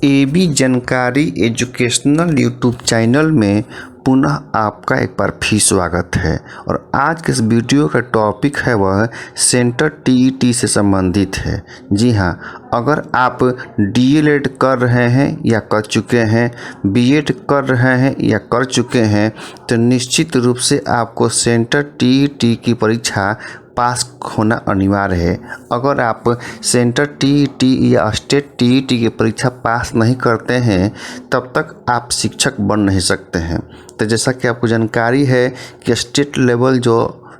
AB जानकारी educational YouTube channel में पुनः आपका एक बार फिर स्वागत है। और आज के इस वीडियो का टॉपिक है वह सेंटर टीईटी से संबंधित है। जी हाँ, अगर आप डीएलएड कर रहे हैं या कर चुके हैं, बीएड कर रहे हैं या कर चुके हैं, तो निश्चित रूप से आपको सेंटर टीईटी की परीक्षा पास होना अनिवार्य है। अगर आप सेंटर टीईटी या स्टेट टीईटी की परीक्षा पास नहीं करते हैं तब तक आप शिक्षक बन नहीं सकते हैं। तो जैसा कि आपको जानकारी है कि स्टेट लेवल जो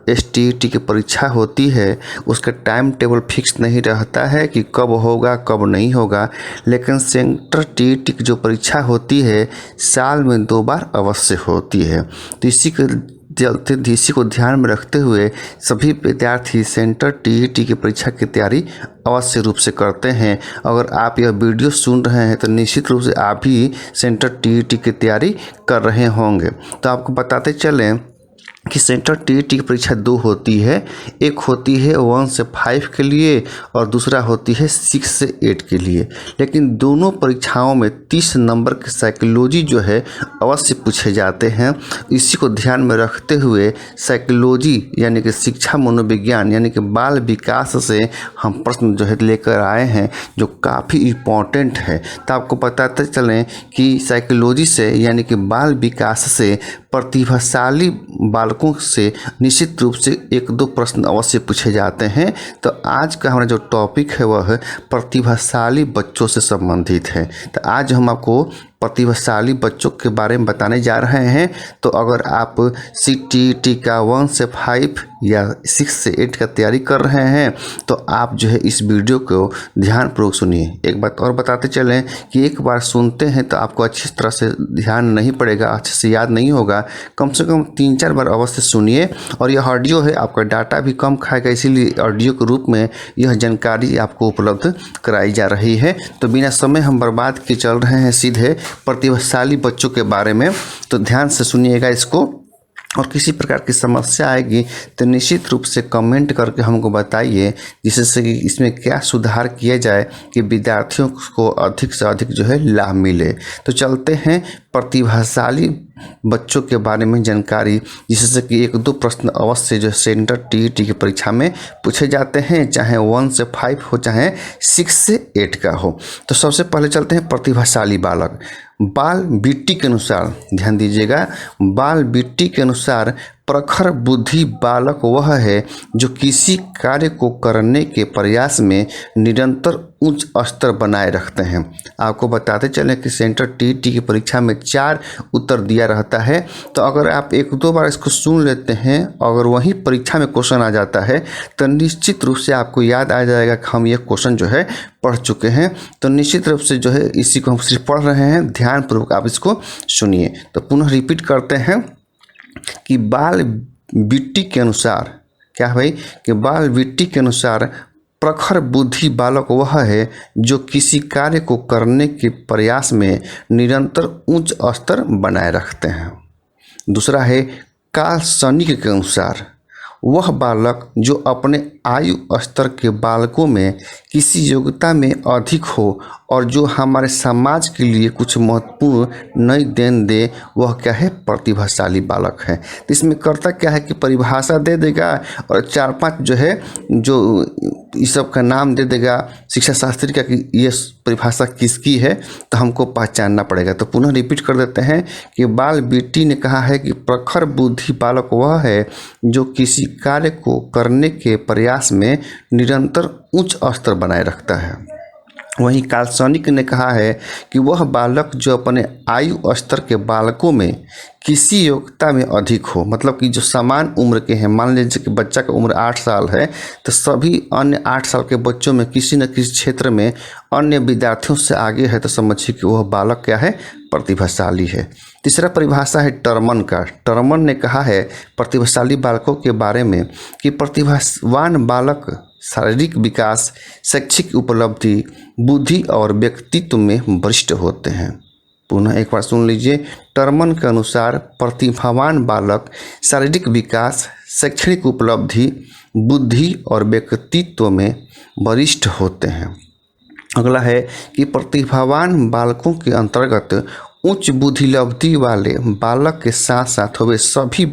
एसटीईटी की परीक्षा होती है उसका टाइम टेबल फिक्स नहीं रहता है कि कब होगा कब नहीं होगा, लेकिन सेंटर टीईटी की जो परीक्षा होती है साल में 2 बार अवश्य होती है। तो इसी को ध्यान में रखते हुए सभी विद्यार्थी सेंटर टीईटी की परीक्षा की तैयारी अवश्य रूप से करते हैं। अगर आप यह वीडियो सुन रहे हैं तो निश्चित रूप से आप भी सेंटर टीईटी की तैयारी कर रहे होंगे। तो आपको बताते चलें कि सेंटर टीईटी की परीक्षा 2 होती है। एक होती है 1 से 5 के लिए और दूसरा होती है 6 से 8 के लिए। लेकिन दोनों परीक्षाओं में 30 नंबर की साइकोलॉजी जो है अवश्य पूछे जाते हैं। इसी को ध्यान में रखते हुए साइकोलॉजी यानी कि शिक्षा मनोविज्ञान यानी कि बाल विकास से हम प्रश्न जो है लेकर आए हैं जो काफ़ी इम्पोर्टेंट है। तो आपको बताते चलें कि साइकोलॉजी से यानी कि बाल विकास से प्रतिभाशाली बालकों से निश्चित रूप से 1-2 प्रश्न अवश्य पूछे जाते हैं। तो आज का हमारा जो टॉपिक है वह प्रतिभाशाली बच्चों से संबंधित है। तो आज हम आपको प्रतिभाशाली बच्चों के बारे में बताने जा रहे हैं। तो अगर आप सीटीईटी का 1 से 5 या 6 से 8 का तैयारी कर रहे हैं तो आप जो है इस वीडियो को ध्यानपूर्वक सुनिए। एक बात और बताते चलें कि एक बार सुनते हैं तो आपको अच्छी तरह से ध्यान नहीं पड़ेगा, अच्छे से याद नहीं होगा। कम से कम 3-4 बार अवश्य सुनिए। और यह ऑडियो है, आपका डाटा भी कम खाएगा, इसीलिए ऑडियो के रूप में यह जानकारी आपको उपलब्ध कराई जा रही है। तो बिना समय हम बर्बाद किए चल रहे हैं सीधे प्रतिभाशाली बच्चों के बारे में। तो ध्यान से सुनिएगा इसको। और किसी प्रकार की समस्या आएगी तो निश्चित रूप से कमेंट करके हमको बताइए जिससे कि इसमें क्या सुधार किया जाए कि विद्यार्थियों को अधिक से अधिक जो है लाभ मिले। तो चलते हैं प्रतिभाशाली बच्चों के बारे में जानकारी, जिससे कि 1-2 प्रश्न अवश्य जो सेंटर टीईटी की परीक्षा में पूछे जाते हैं, चाहे 1 से 5 हो चाहे 6 से 8 का हो। तो सबसे पहले चलते हैं प्रतिभाशाली बालक। बाल बीटी के अनुसार ध्यान दीजिएगा, बाल बीटी के अनुसार प्रखर बुद्धि बालक वह है जो किसी कार्य को करने के प्रयास में निरंतर उच्च स्तर बनाए रखते हैं। आपको बताते चलें कि सेंटर टीईटी की परीक्षा में 4 उत्तर दिया रहता है। तो अगर आप 1-2 बार इसको सुन लेते हैं, अगर वहीं परीक्षा में क्वेश्चन आ जाता है तो निश्चित रूप से आपको याद आ जाएगा कि हम ये क्वेश्चन जो है पढ़ चुके हैं। तो निश्चित रूप से जो है इसी को हम सिर्फ पढ़ रहे हैं, ध्यानपूर्वक आप इसको सुनिए। तो पुनः रिपीट करते हैं कि बाल बीटी के अनुसार क्या है भाई, कि बाल बीटी के अनुसार प्रखर बुद्धि बालक वह है जो किसी कार्य को करने के प्रयास में निरंतर उच्च स्तर बनाए रखते हैं। दूसरा है काल्पनिक के अनुसार वह बालक जो अपने आयु स्तर के बालकों में किसी योग्यता में अधिक हो और जो हमारे समाज के लिए कुछ महत्वपूर्ण नई देन दे, वह क्या है, प्रतिभाशाली बालक है। तो इसमें करता क्या है कि परिभाषा दे देगा और 4-5 जो है जो इस सब का नाम दे देगा शिक्षा शास्त्री का कि ये परिभाषा किसकी है, तो हमको पहचानना पड़ेगा। तो पुनः रिपीट कर देते हैं कि बाल बीटी ने कहा है कि प्रखर बुद्धि बालक वह है जो किसी कार्य को करने के प्रयास में निरंतर उच्च स्तर बनाए रखता है। वहीं काल्पनिक ने कहा है कि वह बालक जो अपने आयु स्तर के बालकों में किसी योग्यता में अधिक हो, मतलब कि जो समान उम्र के हैं। मान लीजिए कि बच्चा का उम्र 8 साल है तो सभी अन्य 8 साल के बच्चों में किसी न किसी क्षेत्र में अन्य विद्यार्थियों से आगे है, तो समझिए कि वह बालक क्या है, प्रतिभाशाली है। तीसरा परिभाषा है टर्मन का। टर्मन ने कहा है प्रतिभाशाली बालकों के बारे में कि प्रतिभावान बालक शारीरिक विकास, शैक्षिक उपलब्धि, बुद्धि और व्यक्तित्व में वरिष्ठ होते हैं। पुनः एक बार सुन लीजिए, टर्मन के अनुसार प्रतिभावान बालक शारीरिक विकास, शैक्षणिक उपलब्धि, बुद्धि और व्यक्तित्व में वरिष्ठ होते हैं। अगला है कि प्रतिभावान बालकों के अंतर्गत उच्च बुद्धिलब्धि वाले बालक के साथ साथ वे सभी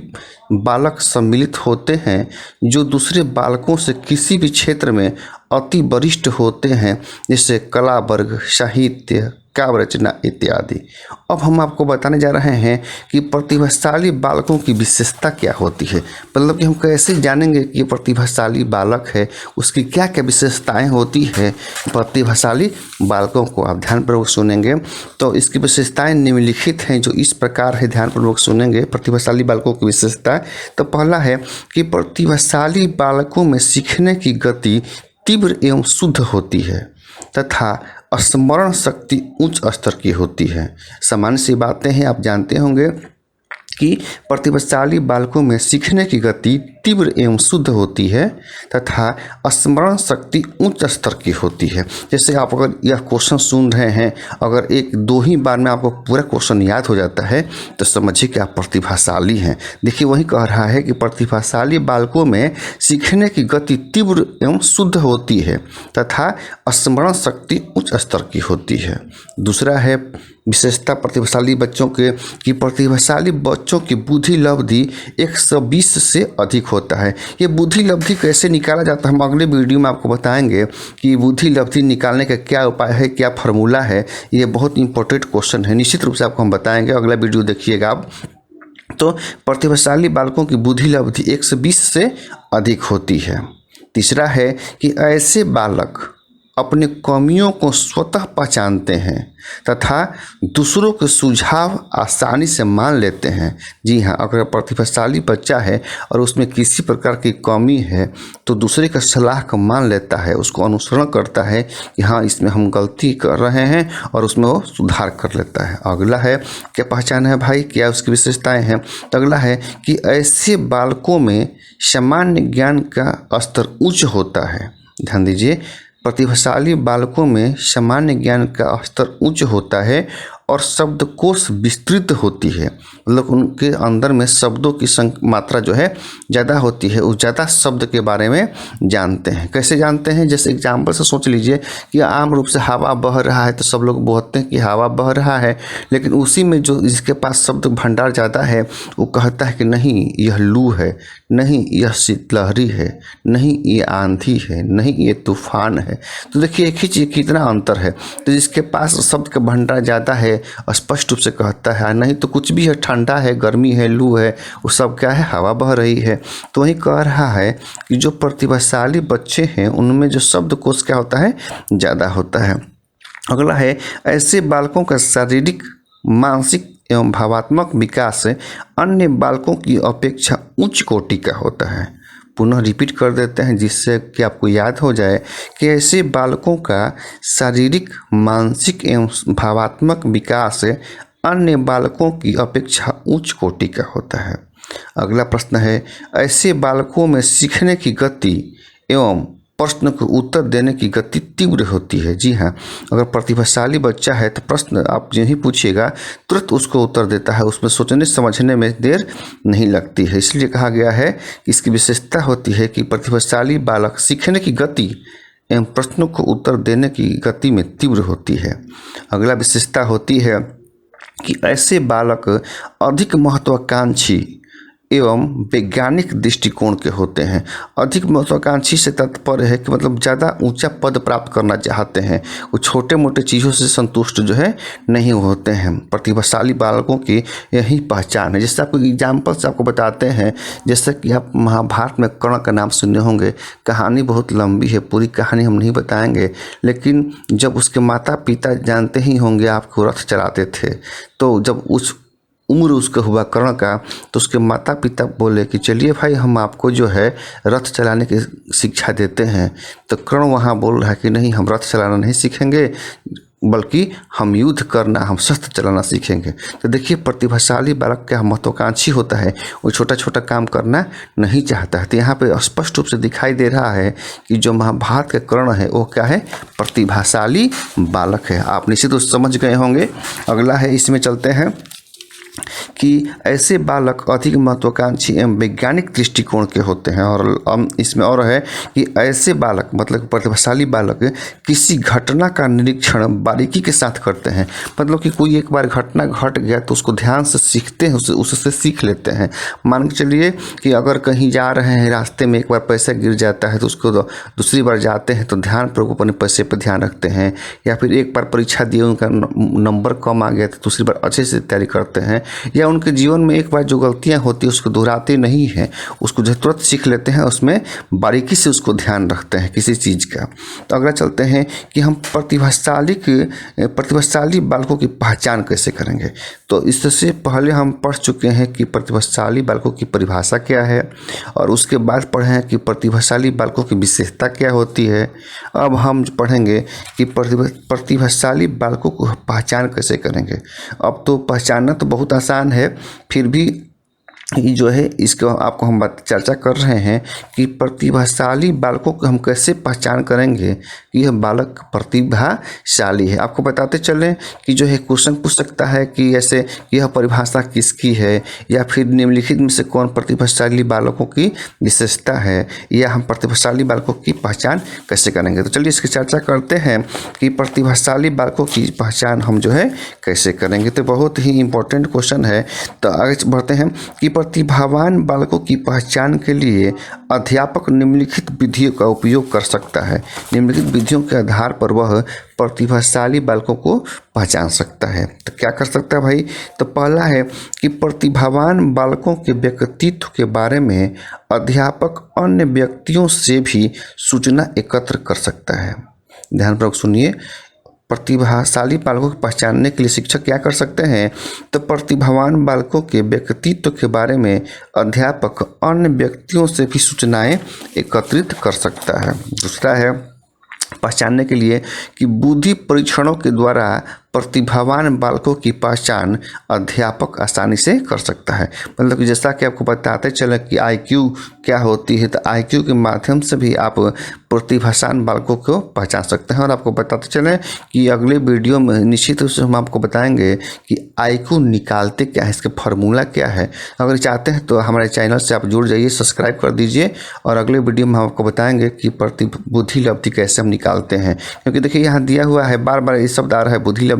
बालक सम्मिलित होते हैं जो दूसरे बालकों से किसी भी क्षेत्र में अति वरिष्ठ होते हैं, जैसे कला वर्ग, साहित्य, काव्य रचना इत्यादि। अब हम आपको बताने जा रहे हैं कि प्रतिभाशाली बालकों की विशेषता क्या होती है, मतलब कि हम कैसे जानेंगे कि प्रतिभाशाली बालक है, उसकी क्या क्या विशेषताएं होती है। प्रतिभाशाली बालकों को आप ध्यानपूर्वक सुनेंगे तो इसकी विशेषताएं निम्नलिखित हैं, जो इस प्रकार है, ध्यानपूर्वक सुनेंगे प्रतिभाशाली बालकों की विशेषता। तो पहला है कि प्रतिभाशाली बालकों में सीखने की गति तीव्र एवं शुद्ध होती है तथा स्मरण शक्ति उच्च स्तर की होती है। सामान्य सी बातें हैं, आप जानते होंगे कि प्रतिभाशाली बालकों में सीखने की गति तीव्र एवं शुद्ध होती है तथा स्मरण शक्ति उच्च स्तर की होती है। जैसे आप अगर यह क्वेश्चन सुन रहे हैं, अगर एक दो ही बार में आपको पूरा क्वेश्चन याद हो जाता है तो समझिए कि आप प्रतिभाशाली हैं। देखिए वही कह रहा है कि प्रतिभाशाली बालकों में सीखने की गति तीव्र एवं शुद्ध होती है तथा स्मरण शक्ति उच्च स्तर की होती है। दूसरा है विशेषता प्रतिभाशाली बच्चों के कि प्रतिभाशाली बच्चों की बुद्धि लब्धि 120 से अधिक होता है। ये बुद्धि लब्धि कैसे निकाला जाता है हम अगले वीडियो में आपको बताएंगे कि बुद्धि लब्धि निकालने का क्या उपाय है, क्या फार्मूला है। ये बहुत इंपॉर्टेंट क्वेश्चन है, निश्चित रूप से आपको हम बताएंगे, अगला वीडियो देखिएगा आप। तो प्रतिभाशाली बालकों की बुद्धि लब्धि 120 से अधिक होती है। तीसरा है कि ऐसे बालक अपने कमियों को स्वतः पहचानते हैं तथा दूसरों के सुझाव आसानी से मान लेते हैं। जी हाँ, अगर प्रतिभाशाली बच्चा है और उसमें किसी प्रकार की कमी है तो दूसरे का सलाह को मान लेता है, उसको अनुसरण करता है कि हाँ इसमें हम गलती कर रहे हैं और उसमें वो सुधार कर लेता है। अगला है क्या पहचान है भाई, क्या उसकी विशेषताएं हैं। तो अगला है कि ऐसे बालकों में सामान्य ज्ञान का स्तर उच्च होता है। ध्यान दीजिए, प्रतिभाशाली बालकों में सामान्य ज्ञान का स्तर उच्च होता है और शब्दकोश विस्तृत होती है, मतलब उनके अंदर में शब्दों की मात्रा जो है ज़्यादा होती है, उस ज़्यादा शब्द के बारे में जानते हैं। कैसे जानते हैं, जैसे एग्जाम्पल से सोच लीजिए कि आम रूप से हवा बह रहा है तो सब लोग बोलते हैं कि हवा बह रहा है, लेकिन उसी में जो जिसके पास शब्द भंडार ज़्यादा है वो कहता है कि नहीं यह लू है, नहीं यह शीतलहरी है, नहीं ये आंधी है, नहीं ये तूफान है। तो देखिए एक ही चीज़ कितना अंतर है। तो जिसके पास शब्द का भंडार ज़्यादा है स्पष्ट रूप से कहता है, नहीं तो कुछ भी है, ठंडा है, गर्मी है, लू है, वो सब क्या है, हवा बह रही है। तो वही कह रहा है कि जो प्रतिभाशाली बच्चे हैं उनमें जो शब्दकोश क्या होता है, ज़्यादा होता है। अगला है ऐसे बालकों का शारीरिक, मानसिक एवं भावात्मक विकास अन्य बालकों की अपेक्षा उच्च कोटि का होता है। पुनः रिपीट कर देते हैं जिससे कि आपको याद हो जाए कि ऐसे बालकों का शारीरिक, मानसिक एवं भावात्मक विकास अन्य बालकों की अपेक्षा उच्च कोटि का होता है। अगला प्रश्न है ऐसे बालकों में सीखने की गति एवं प्रश्न को उत्तर देने की गति तीव्र होती है। जी हाँ, अगर प्रतिभाशाली बच्चा है तो प्रश्न आप जो ही पूछिएगा तुरंत उसको उत्तर देता है, उसमें सोचने समझने में देर नहीं लगती है। इसलिए कहा गया है कि इसकी विशेषता होती है कि प्रतिभाशाली बालक सीखने की गति एवं प्रश्नों को उत्तर देने की गति में तीव्र होती है। अगला विशेषता होती है कि ऐसे बालक अधिक महत्वाकांक्षी एवं वैज्ञानिक दृष्टिकोण के होते हैं। अधिक महत्वाकांक्षी से तात्पर्य है कि मतलब ज़्यादा ऊंचा पद प्राप्त करना चाहते हैं, वो छोटे मोटे चीज़ों से संतुष्ट जो है नहीं होते हैं। प्रतिभाशाली बालकों की यही पहचान है। जैसे आपको एग्जाम्पल से आपको बताते हैं, जैसे कि आप महाभारत में कर्ण का नाम सुने होंगे, कहानी बहुत लंबी है, पूरी कहानी हम नहीं बताएंगे, लेकिन जब उसके माता पिता जानते ही होंगे आपको रथ चलाते थे, तो जब उस उम्र उसका हुआ कर्ण का तो उसके माता पिता बोले कि चलिए भाई हम आपको जो है रथ चलाने की शिक्षा देते हैं। तो कर्ण वहाँ बोल रहा है कि नहीं, हम रथ चलाना नहीं सीखेंगे, बल्कि हम युद्ध करना, हम शस्त्र चलाना सीखेंगे। तो देखिए प्रतिभाशाली बालक क्या महत्वाकांक्षी होता है, वो छोटा छोटा काम करना नहीं चाहता है। तो यहाँ पे स्पष्ट रूप से दिखाई दे रहा है कि जो महाभारत के कर्ण है वो क्या है, प्रतिभाशाली बालक है। आप निश्चित रूप से समझ गए होंगे। अगला है, इसमें चलते हैं कि ऐसे बालक अधिक महत्वाकांक्षी एवं वैज्ञानिक दृष्टिकोण के होते हैं। और इसमें और है कि ऐसे बालक मतलब प्रतिभाशाली बालक किसी घटना का निरीक्षण बारीकी के साथ करते हैं। मतलब कि कोई एक बार घटना घट गया तो उसको ध्यान से सीखते हैं, उससे सीख लेते हैं। मान के चलिए कि अगर कहीं जा रहे हैं, रास्ते में एक बार पैसा गिर जाता है तो उसको दूसरी बार जाते हैं तो ध्यानपूर्वक अपने पैसे पर ध्यान रखते हैं। या फिर एक बार परीक्षा दिए, उनका नंबर कम आ गया तो दूसरी बार अच्छे से तैयारी करते हैं। या उनके जीवन में एक बार जो गलतियां होती है उसको दोहराते नहीं हैं, उसको जो तुरंत सीख लेते हैं, उसमें बारीकी से उसको ध्यान रखते हैं किसी चीज़ का। तो अगला चलते हैं कि हम प्रतिभाशाली बालकों की पहचान कैसे करेंगे। तो इससे पहले हम पढ़ चुके हैं कि प्रतिभाशाली बालकों की परिभाषा क्या है, और उसके बाद पढ़े हैं कि प्रतिभाशाली बालकों की विशेषता क्या होती है। अब हम पढ़ेंगे कि प्रतिभाशाली बालकों को पहचान कैसे करेंगे। अब तो पहचानना तो बहुत आसान है, फिर भी ये जो है इसको आपको हम चर्चा कर रहे हैं कि प्रतिभाशाली बालकों को हम कैसे पहचान करेंगे कि यह बालक प्रतिभाशाली है। आपको बताते चलें कि जो है क्वेश्चन पूछ सकता है कि ऐसे यह परिभाषा किसकी है, या फिर निम्नलिखित में से कौन प्रतिभाशाली बालकों की विशेषता है, या हम प्रतिभाशाली बालकों की पहचान कैसे करेंगे। तो चलिए इसकी चर्चा करते हैं कि प्रतिभाशाली बालकों की पहचान हम जो है कैसे करेंगे। तो बहुत ही इम्पोर्टेंट क्वेश्चन है। तो आगे बढ़ते हैं कि प्रतिभावान बालकों की पहचान के लिए अध्यापक निम्नलिखित विधियों का उपयोग कर सकता है। निम्नलिखित विधियों के आधार पर वह प्रतिभाशाली बालकों को पहचान सकता है। तो क्या कर सकता है भाई। तो पहला है कि प्रतिभावान बालकों के व्यक्तित्व के बारे में अध्यापक अन्य व्यक्तियों से भी सूचना एकत्र कर सकता है। ध्यानपूर्वक सुनिए, प्रतिभाशाली बालकों को पहचानने के लिए शिक्षक क्या कर सकते हैं। तो प्रतिभावान बालकों के व्यक्तित्व के बारे में अध्यापक अन्य व्यक्तियों से भी सूचनाएं एकत्रित कर सकता है। दूसरा है पहचानने के लिए कि बुद्धि परीक्षणों के द्वारा प्रतिभावान बालकों की पहचान अध्यापक आसानी से कर सकता है। मतलब कि जैसा कि आपको बताते चले कि आईक्यू क्या होती है, तो आईक्यू के माध्यम से भी आप प्रतिभावान बालकों को पहचान सकते हैं। और आपको बताते चलें कि अगले वीडियो में निश्चित रूप से हम आपको बताएंगे कि आईक्यू निकालते क्या है, इसका फार्मूला क्या है। अगर चाहते हैं तो हमारे चैनल से आप जुड़ जाइए, सब्सक्राइब कर दीजिए, और अगले वीडियो में हम आपको बताएंगे कि बुद्धि लब्धि कैसे हम निकालते हैं। क्योंकि देखिए यहाँ दिया हुआ है, बार बार ये शब्द आ रहा है बुद्धि लब्धि।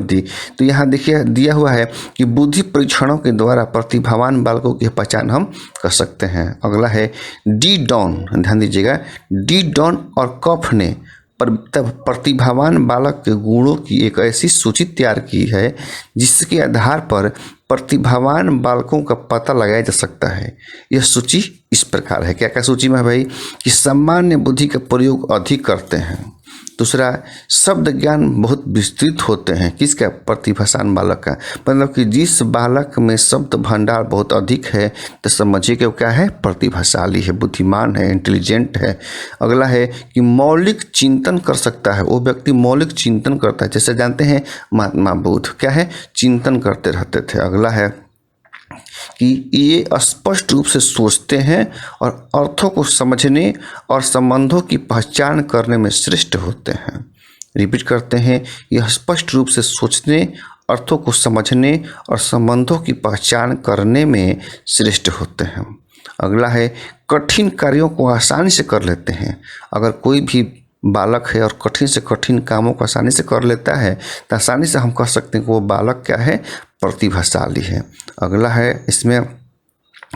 तो यहाँ देखिए दिया हुआ है कि बुद्धि परीक्षणों के द्वारा प्रतिभावान बालकों की पहचान हम कर सकते हैं। अगला है डी डॉन, ध्यान दीजिएगा, डी डॉन और कफ ने प्रतिभावान बालक के गुणों की एक ऐसी सूची तैयार की है जिसके आधार पर प्रतिभावान बालकों का पता लगाया जा सकता है। यह सूची इस प्रकार है। क्या क्या सूची में है भाई कि सामान्य बुद्धि का प्रयोग अधिक करते हैं। दूसरा, शब्द ज्ञान बहुत विस्तृत होते हैं। किसका? प्रतिभावान बालक का। मतलब कि जिस बालक में शब्द भंडार बहुत अधिक है तो समझिए कि वो क्या है, प्रतिभाशाली है, बुद्धिमान है, इंटेलिजेंट है। अगला है कि मौलिक चिंतन कर सकता है। वो व्यक्ति मौलिक चिंतन करता है, जैसे जानते हैं महात्मा बुद्ध क्या है, चिंतन करते रहते थे। अगला है कि ये स्पष्ट रूप से सोचते हैं और अर्थों को समझने और संबंधों की पहचान करने में श्रेष्ठ होते हैं। रिपीट करते हैं, यह स्पष्ट रूप से सोचने, अर्थों को समझने और संबंधों की पहचान करने में श्रेष्ठ होते हैं। अगला है कठिन कार्यों को आसानी से कर लेते हैं। अगर कोई भी बालक है और कठिन से कठिन कामों को आसानी से कर लेता है तो आसानी से हम कह सकते हैं कि वो बालक क्या है, प्रतिभाशाली है। अगला है इसमें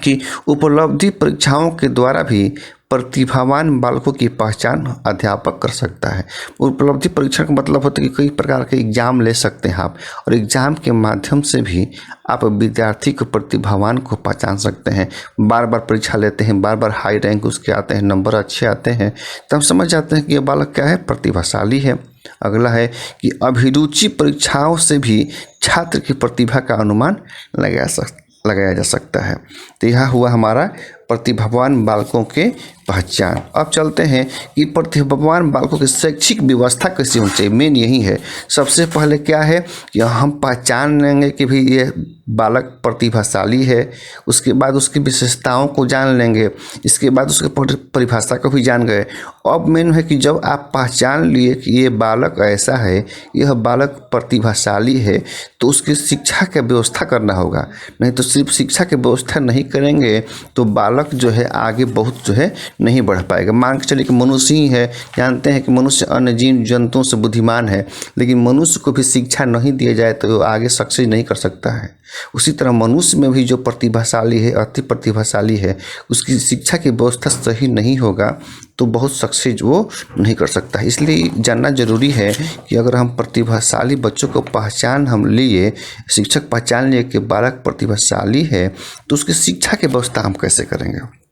कि उपलब्धि परीक्षाओं के द्वारा भी प्रतिभावान बालकों की पहचान अध्यापक कर सकता है। उपलब्धि परीक्षण का मतलब होता है कि कई प्रकार के एग्जाम ले सकते हैं आप, और एग्जाम के माध्यम से भी आप विद्यार्थी को प्रतिभावान को पहचान सकते हैं। बार बार परीक्षा लेते हैं, बार बार हाई रैंक उसके आते हैं, नंबर अच्छे आते हैं, तो हम समझ जाते हैं कि ये बालक क्या है, प्रतिभाशाली है। अगला है कि अभिरुचि परीक्षाओं से भी छात्र की प्रतिभा का अनुमान लगाया जा सकता है। तो यह हुआ हमारा प्रतिभावान बालकों के पहचान। अब चलते हैं कि प्रतिभावान बालकों की शैक्षिक व्यवस्था कैसी होनी चाहिए। मेन यही है। सबसे पहले क्या है कि हम पहचान लेंगे कि भाई ये बालक प्रतिभाशाली है, उसके बाद उसकी विशेषताओं को जान लेंगे, इसके बाद उसके परिभाषा को भी जान गए। अब मेन है कि जब आप पहचान लिए कि ये बालक ऐसा है, यह बालक प्रतिभाशाली है, तो उसकी शिक्षा की व्यवस्था करना होगा। नहीं तो सिर्फ शिक्षा की व्यवस्था नहीं करेंगे तो बालक जो है आगे बहुत जो है नहीं बढ़ पाएगा। मान के चलिए कि मनुष्य ही है, जानते हैं कि मनुष्य अन्य जीव जंतुओं से बुद्धिमान है, लेकिन मनुष्य को भी शिक्षा नहीं दिया जाए तो वो आगे सक्सेस नहीं कर सकता है। उसी तरह मनुष्य में भी जो प्रतिभाशाली है, अति प्रतिभाशाली है, उसकी शिक्षा की व्यवस्था सही नहीं होगा तो बहुत सक्सेस वो नहीं कर सकता। इसलिए जानना जरूरी है कि अगर हम प्रतिभाशाली बच्चों को पहचान हम लिए, शिक्षक पहचान लिए कि बालक प्रतिभाशाली है, तो उसकी शिक्षा की व्यवस्था हम कैसे करेंगे।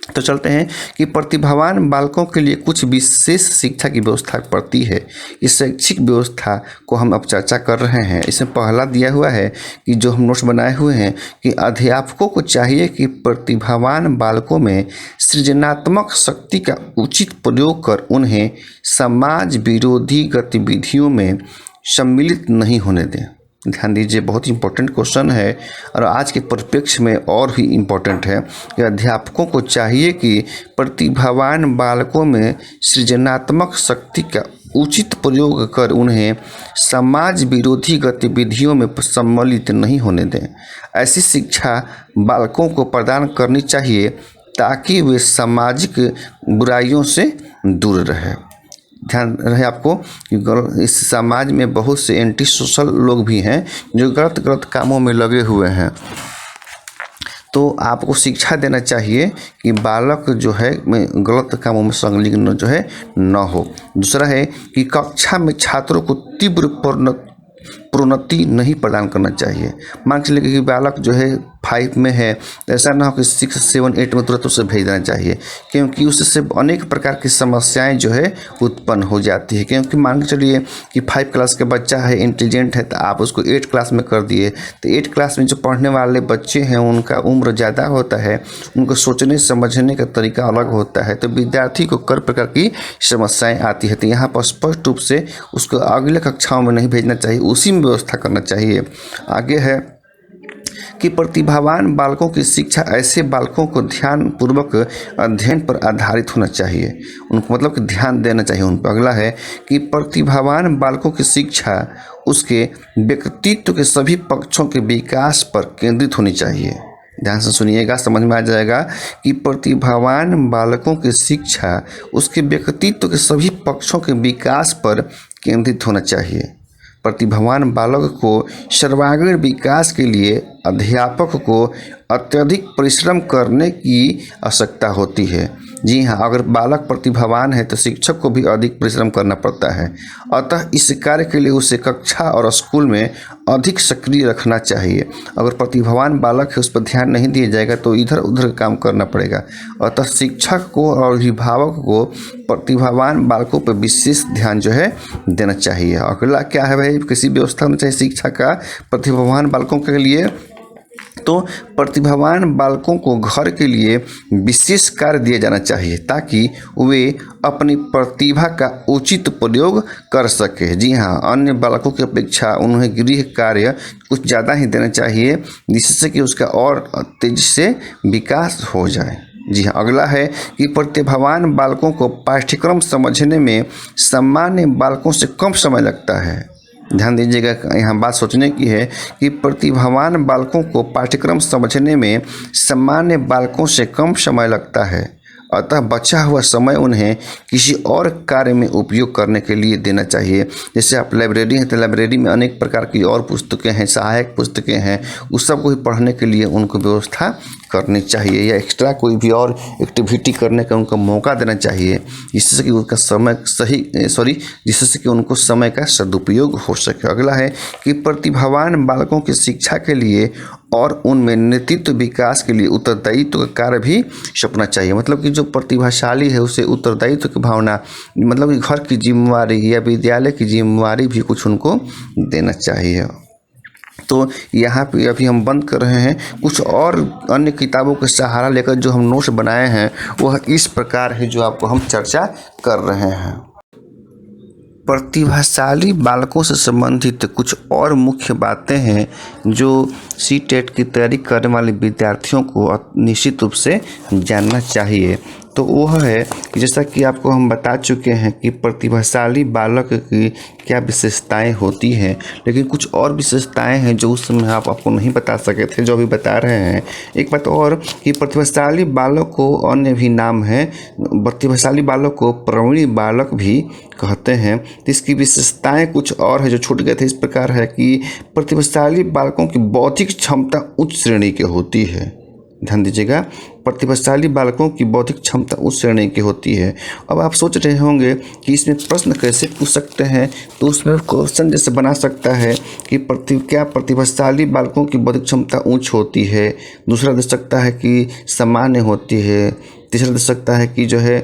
तो चलते हैं कि प्रतिभावान बालकों के लिए कुछ विशेष शिक्षा की व्यवस्था पड़ती है। इस शैक्षिक व्यवस्था को हम अब चर्चा कर रहे हैं। इसमें पहला दिया हुआ है कि जो हम नोट्स बनाए हुए हैं कि अध्यापकों को चाहिए कि प्रतिभावान बालकों में सृजनात्मक शक्ति का उचित प्रयोग कर उन्हें समाज विरोधी गतिविधियों में सम्मिलित नहीं होने दें। ध्यान दीजिए, बहुत इंपॉर्टेंट क्वेश्चन है और आज के परिप्रेक्ष्य में और भी इम्पोर्टेंट है कि अध्यापकों को चाहिए कि प्रतिभावान बालकों में सृजनात्मक शक्ति का उचित प्रयोग कर उन्हें समाज विरोधी गतिविधियों में सम्मिलित नहीं होने दें। ऐसी शिक्षा बालकों को प्रदान करनी चाहिए ताकि वे सामाजिक बुराइयों से दूर रहें। ध्यान रहे आपको कि इस समाज में बहुत से एंटी सोशल लोग भी हैं जो गलत कामों में लगे हुए हैं। तो आपको शिक्षा देना चाहिए कि बालक जो है गलत कामों में संलग्न जो है न हो। दूसरा है कि कक्षा में छात्रों को तीव्र प्रोन्नति नहीं प्रदान करना चाहिए। मान के चलिए कि बालक जो है 5 में है, ऐसा ना हो कि 6, 7, 8 में तुरंत उसे भेज देना चाहिए, क्योंकि उससे अनेक प्रकार की समस्याएं जो है उत्पन्न हो जाती है। क्योंकि मान के चलिए कि 5 क्लास के बच्चा है, इंटेलिजेंट है, तो आप उसको 8 क्लास में कर दिए, तो 8 क्लास में जो पढ़ने वाले बच्चे हैं उनका उम्र ज़्यादा होता है, उनको सोचने समझने का तरीका अलग होता है, तो विद्यार्थी को कई प्रकार की समस्याएँ आती है। तो यहाँ पर स्पष्ट रूप से उसको अगले कक्षाओं में नहीं भेजना चाहिए, उसी में व्यवस्था करना चाहिए। आगे है कि प्रतिभावान बालकों की शिक्षा ऐसे बालकों को ध्यानपूर्वक अध्ययन पर आधारित होना चाहिए, उनको मतलब कि ध्यान देना चाहिए उन पर। अगला है कि प्रतिभावान बालकों की शिक्षा उसके व्यक्तित्व के सभी पक्षों के विकास पर केंद्रित होनी चाहिए। ध्यान से सुनिएगा, समझ में आ जाएगा कि प्रतिभावान बालकों की शिक्षा उसके व्यक्तित्व के सभी पक्षों के विकास पर केंद्रित होना चाहिए। प्रतिभावान बालक को सर्वांगीण विकास के लिए अध्यापक को अत्यधिक परिश्रम करने की आवश्यकता होती है। जी हाँ, अगर बालक प्रतिभावान है तो शिक्षक को भी अधिक परिश्रम करना पड़ता है। अतः इस कार्य के लिए उसे कक्षा और स्कूल में अधिक सक्रिय रखना चाहिए। अगर प्रतिभावान बालक है, उस पर ध्यान नहीं दिया जाएगा तो इधर उधर काम करना पड़ेगा। अतः शिक्षक को और अभिभावक को प्रतिभावान बालकों पर विशेष ध्यान जो है देना चाहिए। अगला क्या है भाई, किसी व्यवस्था होना चाहिए शिक्षा का प्रतिभावान बालकों के लिए। तो प्रतिभावान बालकों को घर के लिए विशेष कार्य दिया जाना चाहिए ताकि वे अपनी प्रतिभा का उचित प्रयोग कर सके। जी हाँ, अन्य बालकों की अपेक्षा उन्हें गृह कार्य कुछ ज़्यादा ही देना चाहिए जिससे कि उसका और तेजी से विकास हो जाए। जी हाँ, अगला है कि प्रतिभावान बालकों को पाठ्यक्रम समझने में सामान्य बालकों से कम समय लगता है। ध्यान दीजिएगा, यहाँ बात सोचने की है कि प्रतिभावान बालकों को पाठ्यक्रम समझने में सामान्य बालकों से कम समय लगता है। अतः बचा हुआ समय उन्हें किसी और कार्य में उपयोग करने के लिए देना चाहिए। जैसे आप लाइब्रेरी हैं तो लाइब्रेरी में अनेक प्रकार की और पुस्तकें हैं, सहायक पुस्तकें हैं, उस सब को भी पढ़ने के लिए उनको व्यवस्था करनी चाहिए या एक्स्ट्रा कोई भी और एक्टिविटी करने का उनको मौका देना चाहिए जिससे कि उनका समय जिससे कि उनको समय का सदुपयोग हो सके। अगला है कि प्रतिभावान बालकों की शिक्षा के लिए और उनमें नेतृत्व विकास के लिए उत्तरदायित्व का कार्य भी सौंपना चाहिए। मतलब कि जो प्रतिभाशाली है उसे उत्तरदायित्व की भावना, मतलब कि घर की जिम्मेवारी या विद्यालय की जिम्मेवारी भी कुछ उनको देना चाहिए। तो यहाँ पे अभी हम बंद कर रहे हैं। कुछ और अन्य किताबों का सहारा लेकर जो हम नोट्स बनाए हैं वह इस प्रकार है जो आपको हम चर्चा कर रहे हैं। प्रतिभाशाली बालकों से संबंधित कुछ और मुख्य बातें हैं जो सीटेट की तैयारी करने वाले विद्यार्थियों को निश्चित रूप से जानना चाहिए। तो वह है कि जैसा कि आपको हम बता चुके हैं कि प्रतिभाशाली बालक की क्या विशेषताएं होती हैं, लेकिन कुछ और विशेषताएं हैं जो उस समय आपको नहीं बता सके थे, जो अभी बता रहे हैं। एक बात और कि प्रतिभाशाली बालक को अन्य भी नाम है, प्रतिभाशाली बालक को प्रवीण बालक भी कहते हैं। तो इसकी विशेषताएं कुछ और है जो छूट गए थे। इस प्रकार है कि प्रतिभाशाली बालकों की बौद्धिक क्षमता उच्च श्रेणी की होती है। ध्यान दीजिएगा, प्रतिभाशाली बालकों की बौद्धिक क्षमता उच्च श्रेणी की होती है। अब आप सोच रहे होंगे कि इसमें प्रश्न कैसे पूछ सकते हैं, तो उसमें क्वेश्चन जैसे बना सकता है कि क्या प्रतिभाशाली बालकों की बौद्धिक क्षमता उच्च होती है। दूसरा दे सकता है कि सामान्य होती है। तीसरा दे सकता है कि जो है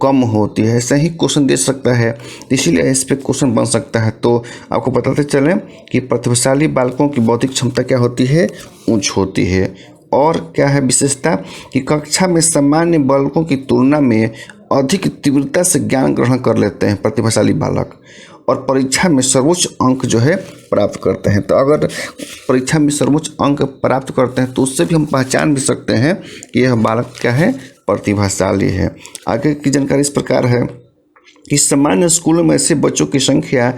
कम होती है। ऐसा ही क्वेश्चन दे सकता है, इसीलिए इस पर क्वेश्चन बन सकता है। तो आपको बताते चलें कि प्रतिभाशाली बालकों की बौद्धिक क्षमता क्या होती है, उच्च होती है। और क्या है विशेषता कि कक्षा में सामान्य बालकों की तुलना में अधिक तीव्रता से ज्ञान ग्रहण कर लेते हैं प्रतिभाशाली बालक, और परीक्षा में सर्वोच्च अंक जो है प्राप्त करते हैं। तो अगर परीक्षा में सर्वोच्च अंक प्राप्त करते हैं तो उससे भी हम पहचान भी सकते हैं कि यह बालक क्या है, प्रतिभाशाली है। आगे की जानकारी इस प्रकार है कि सामान्य स्कूलों में ऐसे बच्चों की संख्या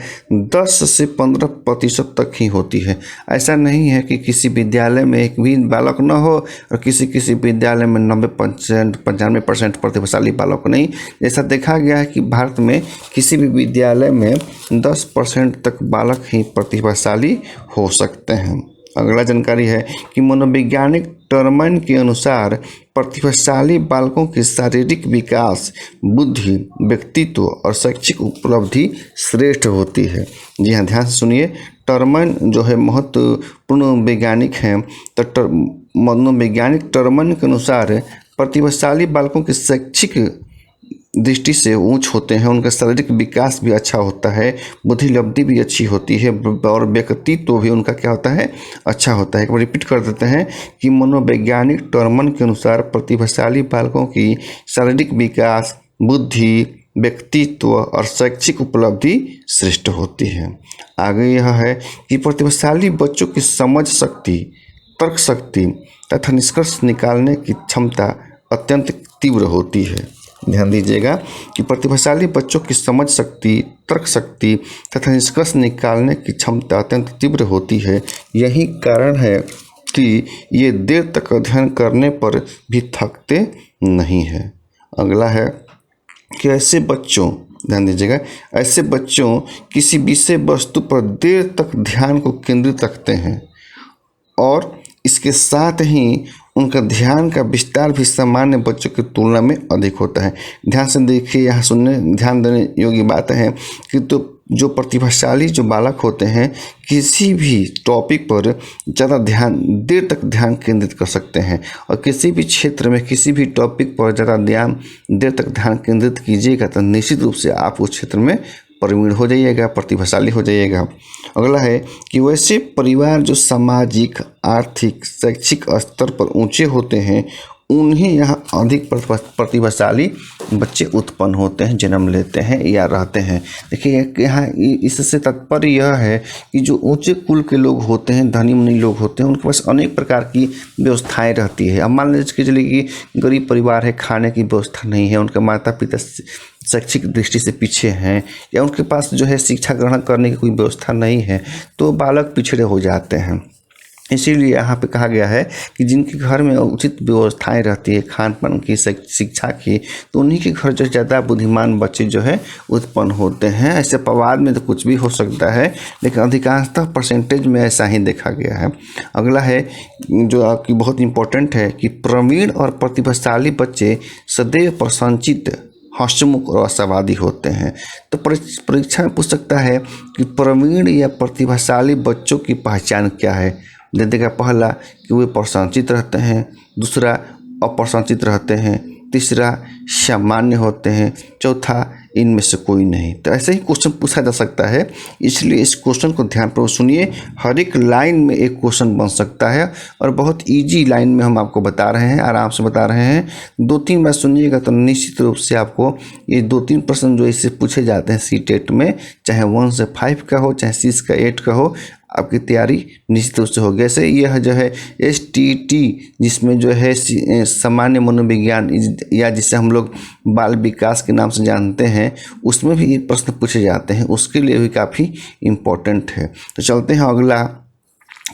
10 से 15% तक ही होती है। ऐसा नहीं है कि किसी विद्यालय में एक भी बालक न हो और किसी विद्यालय में 90% 95% प्रतिभाशाली बालक नहीं। जैसा देखा गया है कि भारत में किसी भी विद्यालय में 10% तक बालक ही प्रतिभाशाली हो सकते हैं। अगला जानकारी है कि मनोवैज्ञानिक टर्मन के अनुसार प्रतिभाशाली बालकों की शारीरिक विकास, बुद्धि, व्यक्तित्व और शैक्षिक उपलब्धि श्रेष्ठ होती है। जी हाँ, ध्यान से सुनिए। टर्मन जो है महत्वपूर्ण वैज्ञानिक हैं। तो मनोवैज्ञानिक टर्मन के अनुसार प्रतिभाशाली बालकों की शैक्षिक दृष्टि से ऊंच होते हैं, उनका शारीरिक विकास भी अच्छा होता है, बुद्धि लब्धि भी अच्छी होती है और व्यक्तित्व भी उनका क्या होता है, अच्छा होता है। एक बार रिपीट कर देते हैं कि मनोवैज्ञानिक टर्मन के अनुसार प्रतिभाशाली बालकों की शारीरिक विकास, बुद्धि, व्यक्तित्व और शैक्षिक उपलब्धि श्रेष्ठ होती है। आगे यह है कि प्रतिभाशाली बच्चों की समझ शक्ति, तर्क शक्ति तथा निष्कर्ष निकालने की क्षमता अत्यंत तीव्र होती है। ध्यान दीजिएगा कि प्रतिभाशाली बच्चों की समझ शक्ति, तर्क शक्ति तथा निष्कर्ष निकालने की क्षमता अत्यंत तीव्र होती है। यही कारण है कि ये देर तक अध्ययन करने पर भी थकते नहीं हैं। अगला है कि ऐसे बच्चों, ध्यान दीजिएगा, ऐसे बच्चों किसी विषय वस्तु पर देर तक ध्यान को केंद्रित रखते हैं और इसके साथ ही उनका ध्यान का विस्तार भी सामान्य बच्चों की तुलना में अधिक होता है। ध्यान से देखिए, यहाँ सुनने ध्यान देने योग्य बात है कि तो जो प्रतिभाशाली जो बालक होते हैं किसी भी टॉपिक पर ज़्यादा देर तक ध्यान केंद्रित कर सकते हैं, और किसी भी क्षेत्र में किसी भी टॉपिक पर ज़्यादा देर तक ध्यान केंद्रित कीजिएगा तो निश्चित रूप से आप उस क्षेत्र में प्रवीण हो जाइएगा, प्रतिभाशाली हो जाइएगा। अगला है कि वैसे परिवार जो सामाजिक, आर्थिक, शैक्षिक स्तर पर ऊंचे होते हैं उन्हें यहाँ अधिक प्रतिभाशाली बच्चे उत्पन्न होते हैं, जन्म लेते हैं या रहते हैं। देखिए यहाँ इससे तात्पर्य यह है कि जो ऊंचे कुल के लोग होते हैं, धनी मुनी लोग होते हैं, उनके पास अनेक प्रकार की व्यवस्थाएं रहती है। अब मान लीजिए चलिए कि गरीब परिवार है, खाने की व्यवस्था नहीं है, उनके माता पिता शैक्षिक दृष्टि से पीछे हैं या उनके पास जो है शिक्षा ग्रहण करने की कोई व्यवस्था नहीं है, तो बालक पिछड़े हो जाते हैं। इसीलिए यहाँ पे कहा गया है कि जिनके घर में उचित व्यवस्थाएं रहती है खान पान की, शिक्षा की, तो उन्हीं के घर जो ज़्यादा बुद्धिमान बच्चे जो है उत्पन्न होते हैं। ऐसे अपवाद में तो कुछ भी हो सकता है, लेकिन अधिकांशतः परसेंटेज में ऐसा ही देखा गया है। अगला है जो आपकी बहुत इम्पोर्टेंट है कि प्रवीण और प्रतिभाशाली बच्चे सदैव प्रसन्नचित्त, हंसमुख और आशावादी होते हैं। तो परीक्षा में पूछ सकता है कि प्रवीण या प्रतिभाशाली बच्चों की पहचान क्या है। दे देगा पहला कि वे प्रसन्नचित्त रहते हैं, दूसरा अप्रसन्नचित्त रहते हैं, तीसरा सामान्य होते हैं, चौथा इनमें से कोई नहीं। तो ऐसे ही क्वेश्चन पूछा जा सकता है, इसलिए इस क्वेश्चन को ध्यानपूर्वक सुनिए। हर एक लाइन में एक क्वेश्चन बन सकता है और बहुत ईजी लाइन में हम आपको बता रहे हैं, आराम से बता रहे हैं। 2-3 बार सुनिएगा तो निश्चित रूप से आपको ये 2-3 प्रश्न जो इससे पूछे जाते हैं सीटेट में, चाहे 1 से 5 का हो, चाहे 6 का 8 का हो, आपकी तैयारी निश्चित रूप से होगी। ऐसे यह जो है STT, जिसमें जो है सामान्य मनोविज्ञान या जिसे हम लोग बाल विकास के नाम से जानते हैं, उसमें भी ये प्रश्न पूछे जाते हैं, उसके लिए भी काफ़ी इम्पोर्टेंट है। तो चलते हैं अगला,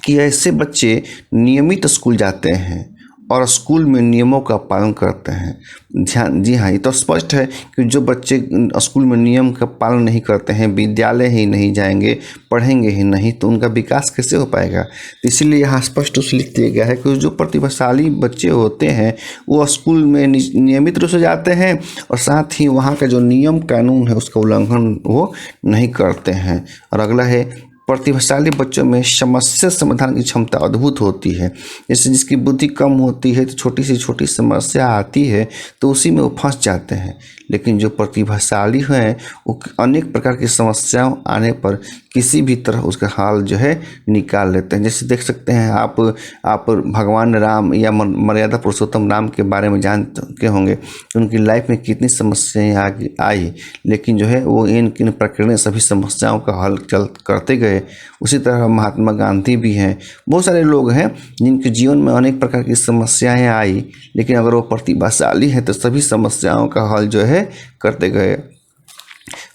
कि ऐसे बच्चे नियमित स्कूल जाते हैं और स्कूल में नियमों का पालन करते हैं। जी हाँ, ये तो स्पष्ट है कि जो बच्चे स्कूल में नियम का पालन नहीं करते हैं, विद्यालय ही नहीं जाएंगे, पढ़ेंगे ही नहीं, तो उनका विकास कैसे हो पाएगा। तो इसीलिए यहाँ स्पष्ट रूप से लिख दिया गया है कि जो प्रतिभाशाली बच्चे होते हैं वो स्कूल में नियमित रूप से जाते हैं और साथ ही वहाँ का जो नियम कानून है उसका उल्लंघन वो नहीं करते हैं। और अगला है, प्रतिभाशाली बच्चों में समस्या समाधान की क्षमता अद्भुत होती है। जैसे जिसकी बुद्धि कम होती है तो छोटी से छोटी समस्या आती है तो उसी में वो फंस जाते हैं, लेकिन जो प्रतिभाशाली हैं वो अनेक प्रकार की समस्याओं आने पर किसी भी तरह उसका हल जो है निकाल लेते हैं। जैसे देख सकते हैं आप भगवान राम या मर्यादा पुरुषोत्तम राम के बारे में जानते होंगे कि उनकी लाइफ में कितनी समस्याएं आई, लेकिन जो है वो इन किन प्रकार सभी समस्याओं का हल करते गए। उसी तरह महात्मा गांधी भी हैं, बहुत सारे लोग हैं जिनके जीवन में अनेक प्रकार की समस्याएं आई, लेकिन अगर वो प्रतिभाशाली है तो सभी समस्याओं का हल जो है करते गए।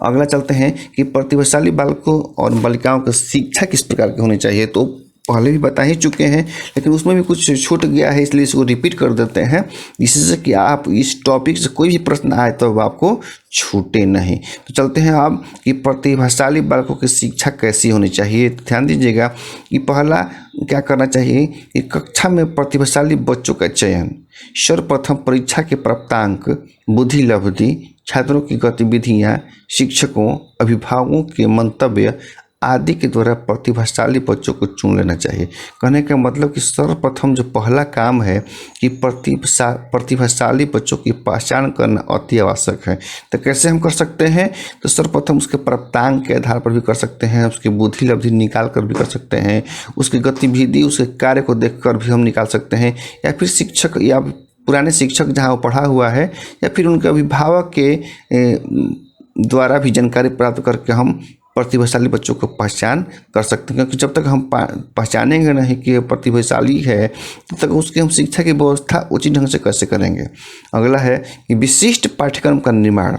अगला चलते हैं कि प्रतिभाशाली बालकों और बालिकाओं की शिक्षा किस प्रकार की होनी चाहिए। तो पहले भी बता ही चुके हैं, लेकिन उसमें भी कुछ छूट गया है, इसलिए इसको रिपीट कर देते हैं, जिससे कि आप इस टॉपिक से कोई भी प्रश्न आए तो आपको छूटे नहीं। तो चलते हैं अब कि प्रतिभाशाली बालकों की शिक्षा कैसी होनी चाहिए। तो ध्यान दीजिएगा कि पहला क्या करना चाहिए कि कक्षा में प्रतिभाशाली बच्चों का चयन सर्वप्रथम परीक्षा के प्राप्तांक, बुद्धि लब्धि, छात्रों की गतिविधियाँ, शिक्षकों, अभिभावकों के मंतव्य आदि के द्वारा प्रतिभाशाली बच्चों को चुन लेना चाहिए। कहने का मतलब कि सर्वप्रथम जो पहला काम है कि प्रतिभाशाली बच्चों की पहचान करना अति आवश्यक है। तो कैसे हम कर सकते हैं, तो सर्वप्रथम उसके प्राप्तांक के आधार पर भी कर सकते हैं, उसकी बुद्धि लब्धि निकाल कर भी कर सकते हैं, उसकी गतिविधि उसके कार्य को देखकर भी हम निकाल सकते हैं, या फिर शिक्षक या पुराने शिक्षक जहाँ वो पढ़ा हुआ है या फिर उनके अभिभावक के द्वारा भी जानकारी प्राप्त करके हम प्रतिभाशाली बच्चों को पहचान कर सकते हैं। क्योंकि जब तक हम पहचानेंगे नहीं कि प्रतिभाशाली है तब तक उसकी हम शिक्षा की व्यवस्था उचित ढंग से कैसे करेंगे। अगला है कि विशिष्ट पाठ्यक्रम का निर्माण।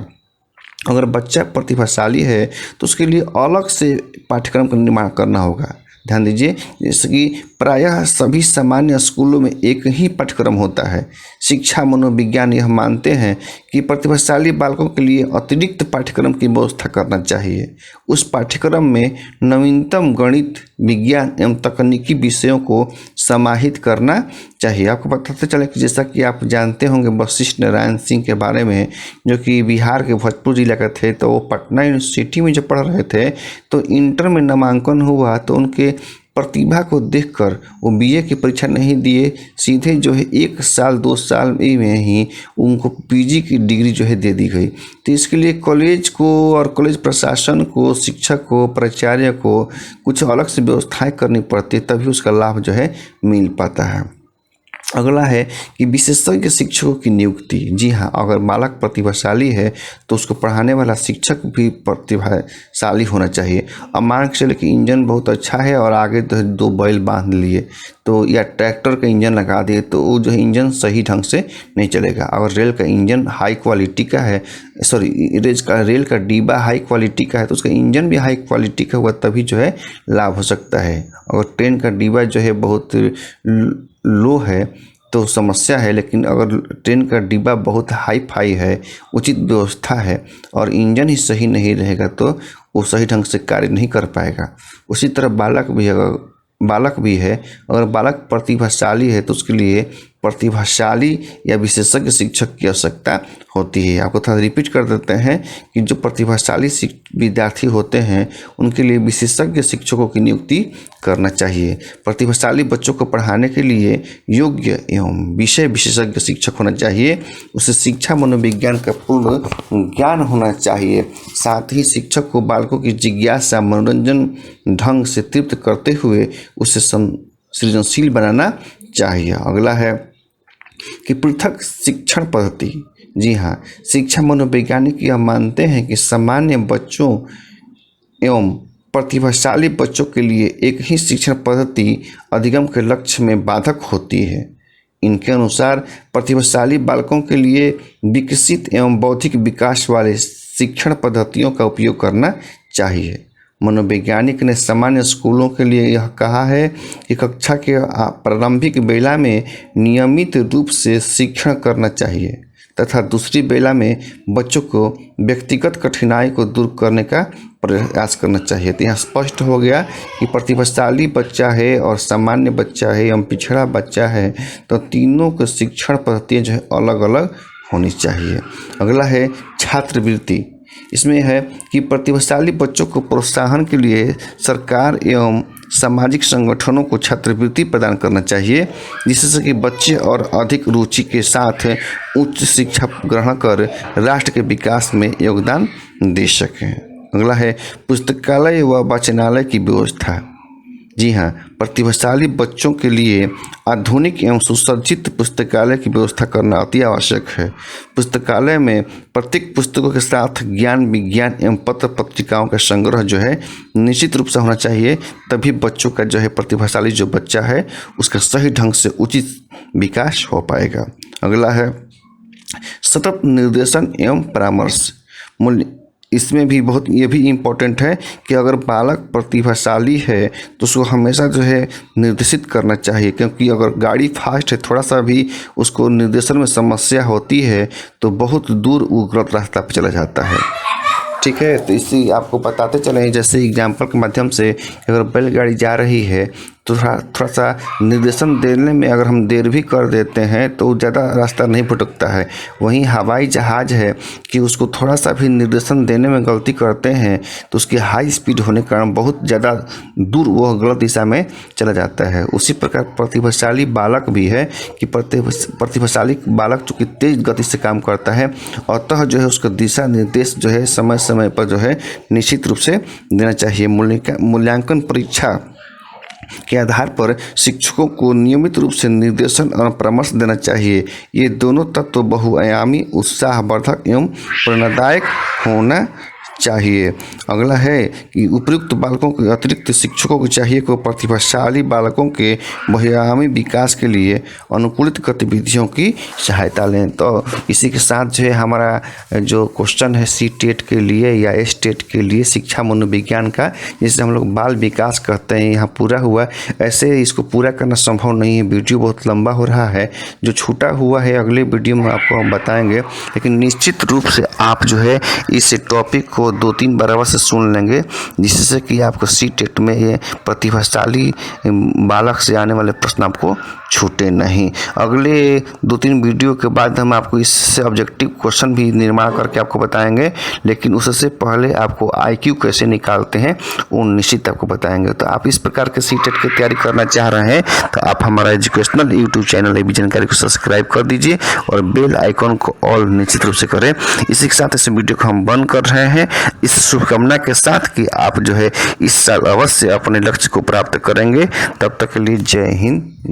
अगर बच्चा प्रतिभाशाली है तो उसके लिए अलग से पाठ्यक्रम का निर्माण करना होगा। ध्यान दीजिए, जैसे कि प्रायः सभी सामान्य स्कूलों में एक ही पाठ्यक्रम होता है। शिक्षा मनोविज्ञान यह मानते हैं कि प्रतिभाशाली बालकों के लिए अतिरिक्त पाठ्यक्रम की व्यवस्था करना चाहिए। उस पाठ्यक्रम में नवीनतम गणित, विज्ञान एवं तकनीकी विषयों को समाहित करना चाहिए। आपको पता चले कि जैसा कि आप जानते होंगे वशिष्ठ नारायण सिंह के बारे में, जो कि बिहार के भोजपुर जिला के थे, तो वो पटना यूनिवर्सिटी में जब पढ़ रहे थे तो इंटर में नामांकन हुआ तो उनके प्रतिभा को देखकर वो बीए की परीक्षा नहीं दिए, सीधे जो है 1 साल 2 साल में ही उनको पीजी की डिग्री जो है दे दी गई। तो इसके लिए कॉलेज को और कॉलेज प्रशासन को, शिक्षक को, प्राचार्य को कुछ अलग से व्यवस्थाएं करनी पड़ती है, तभी उसका लाभ जो है मिल पाता है। अगला है कि विशेषज्ञ शिक्षकों की नियुक्ति। जी हाँ, अगर बालक प्रतिभाशाली है तो उसको पढ़ाने वाला शिक्षक भी प्रतिभाशाली होना चाहिए। अब मान के चले कि इंजन बहुत अच्छा है और आगे 2 बैल बांध लिए तो या ट्रैक्टर का इंजन लगा दिए तो वो जो है इंजन सही ढंग से नहीं चलेगा। अगर रेल का इंजन हाई क्वालिटी का है, रेल का डिब्बा हाई क्वालिटी का है तो उसका इंजन भी हाई क्वालिटी का हुआ तभी जो है लाभ हो सकता है। अगर ट्रेन का डिब्बा जो है बहुत लो है तो समस्या है, लेकिन अगर ट्रेन का डिब्बा बहुत हाई फाई है, उचित व्यवस्था है और इंजन ही सही नहीं रहेगा तो वो सही ढंग से कार्य नहीं कर पाएगा। उसी तरह बालक भी है, अगर बालक प्रतिभाशाली है तो उसके लिए प्रतिभाशाली या विशेषज्ञ शिक्षक की आवश्यकता होती है। आपको थोड़ा रिपीट कर देते हैं कि जो प्रतिभाशाली विद्यार्थी होते हैं उनके लिए विशेषज्ञ शिक्षकों की नियुक्ति करना चाहिए। प्रतिभाशाली बच्चों को पढ़ाने के लिए योग्य एवं विषय विशेषज्ञ शिक्षक होना चाहिए। उसे शिक्षा मनोविज्ञान का पूर्ण ज्ञान होना चाहिए। साथ ही शिक्षक को बालकों की जिज्ञासा मनोरंजन ढंग से तृप्त करते हुए उसे सृजनशील बनाना चाहिए। अगला है कि पृथक शिक्षण पद्धति। जी हाँ, शिक्षा मनोवैज्ञानिक यह मानते हैं कि सामान्य बच्चों एवं प्रतिभाशाली बच्चों के लिए एक ही शिक्षण पद्धति अधिगम के लक्ष्य में बाधक होती है। इनके अनुसार प्रतिभाशाली बालकों के लिए विकसित एवं बौद्धिक विकास वाले शिक्षण पद्धतियों का उपयोग करना चाहिए। मनोवैज्ञानिक ने सामान्य स्कूलों के लिए यह कहा है कि कक्षा के प्रारंभिक बेला में नियमित रूप से शिक्षण करना चाहिए तथा दूसरी बेला में बच्चों को व्यक्तिगत कठिनाई को दूर करने का प्रयास करना चाहिए। तो यहाँ स्पष्ट हो गया कि प्रतिभाशाली बच्चा है और सामान्य बच्चा है एवं पिछड़ा बच्चा है, तो तीनों के शिक्षण पद्धतियाँ जो है अलग अलग होनी चाहिए। अगला है छात्रवृत्ति। इसमें है कि प्रतिभाशाली बच्चों को प्रोत्साहन के लिए सरकार एवं सामाजिक संगठनों को छात्रवृत्ति प्रदान करना चाहिए, जिससे कि बच्चे और अधिक रुचि के साथ उच्च शिक्षा ग्रहण कर राष्ट्र के विकास में योगदान दे सकें। अगला है पुस्तकालय व वाचनालय की व्यवस्था। जी हाँ, प्रतिभाशाली बच्चों के लिए आधुनिक एवं सुसज्जित पुस्तकालय की व्यवस्था करना अति आवश्यक है। पुस्तकालय में प्रत्येक पुस्तकों के साथ ज्ञान विज्ञान एवं पत्र पत्रिकाओं का संग्रह जो है निश्चित रूप से होना चाहिए, तभी बच्चों का जो है प्रतिभाशाली जो बच्चा है उसका सही ढंग से उचित विकास हो पाएगा। अगला है सतत निर्देशन एवं परामर्श मूल्य। इसमें भी बहुत ये भी इम्पोर्टेंट है कि अगर बालक प्रतिभाशाली है तो उसको हमेशा जो है निर्देशित करना चाहिए, क्योंकि अगर गाड़ी फास्ट है थोड़ा सा भी उसको निर्देशन में समस्या होती है तो बहुत दूर वो गलत रास्ता पर चला जाता है। ठीक है, तो इसी आपको बताते चले जैसे एग्जाम्पल के माध्यम से अगर बैलगाड़ी जा रही है तो थोड़ा सा निर्देशन देने में अगर हम देर भी कर देते हैं तो ज़्यादा रास्ता नहीं भटकता है। वहीं हवाई जहाज़ है कि उसको थोड़ा सा भी निर्देशन देने में गलती करते हैं तो उसकी हाई स्पीड होने के कारण बहुत ज़्यादा दूर वह गलत दिशा में चला जाता है। उसी प्रकार प्रतिभाशाली बालक भी है कि प्रतिभाशाली बालक चूँकि तेज गति से काम करता है, अतः जो है उसका दिशा निर्देश जो है समय समय पर जो है निश्चित रूप से देना चाहिए। मूल्यांकन परीक्षा के आधार पर शिक्षकों को नियमित रूप से निर्देशन और परामर्श देना चाहिए। ये दोनों तत्व बहुआयामी, उत्साहवर्धक एवं प्रेरणादायक होना चाहिए। अगला है कि उपयुक्त बालकों के अतिरिक्त शिक्षकों को चाहिए कि प्रतिभाशाली बालकों के बहुआयामी विकास के लिए अनुकूलित गतिविधियों की सहायता लें। तो इसी के साथ जो है हमारा जो क्वेश्चन है सी-टेट के लिए या एस-टेट के लिए शिक्षा मनोविज्ञान का, जिसे हम लोग बाल विकास कहते हैं, यहाँ पूरा हुआ। ऐसे इसको पूरा करना संभव नहीं है, वीडियो बहुत लंबा हो रहा है। जो छूटा हुआ है अगले वीडियो में आपको हम बताएंगे, लेकिन निश्चित रूप से आप जो है इस टॉपिक को 2-3 बार से सुन लेंगे, जिससे कि आपको सी-टेट में ये प्रतिभाशाली बालक से आने वाले प्रश्न आपको छूटे नहीं। अगले 2-3 वीडियो के बाद हम आपको इससे ऑब्जेक्टिव क्वेश्चन भी निर्माण करके आपको बताएंगे, लेकिन उससे पहले आपको IQ कैसे निकालते हैं वो निश्चित आपको बताएंगे। तो आप इस प्रकार के सी-टेट की तैयारी करना चाह रहे हैं तो आप हमारा एजुकेशनल यूट्यूब चैनल एबी जानकारी को सब्सक्राइब कर दीजिए और बेल आइकॉन को ऑल निश्चित रूप से करें। इसी के साथ इस वीडियो को हम बंद कर रहे हैं, इस शुभकामना के साथ कि आप जो है इस साल अवश्य अपने लक्ष्य को प्राप्त करेंगे। तब तक के लिए जय हिंद।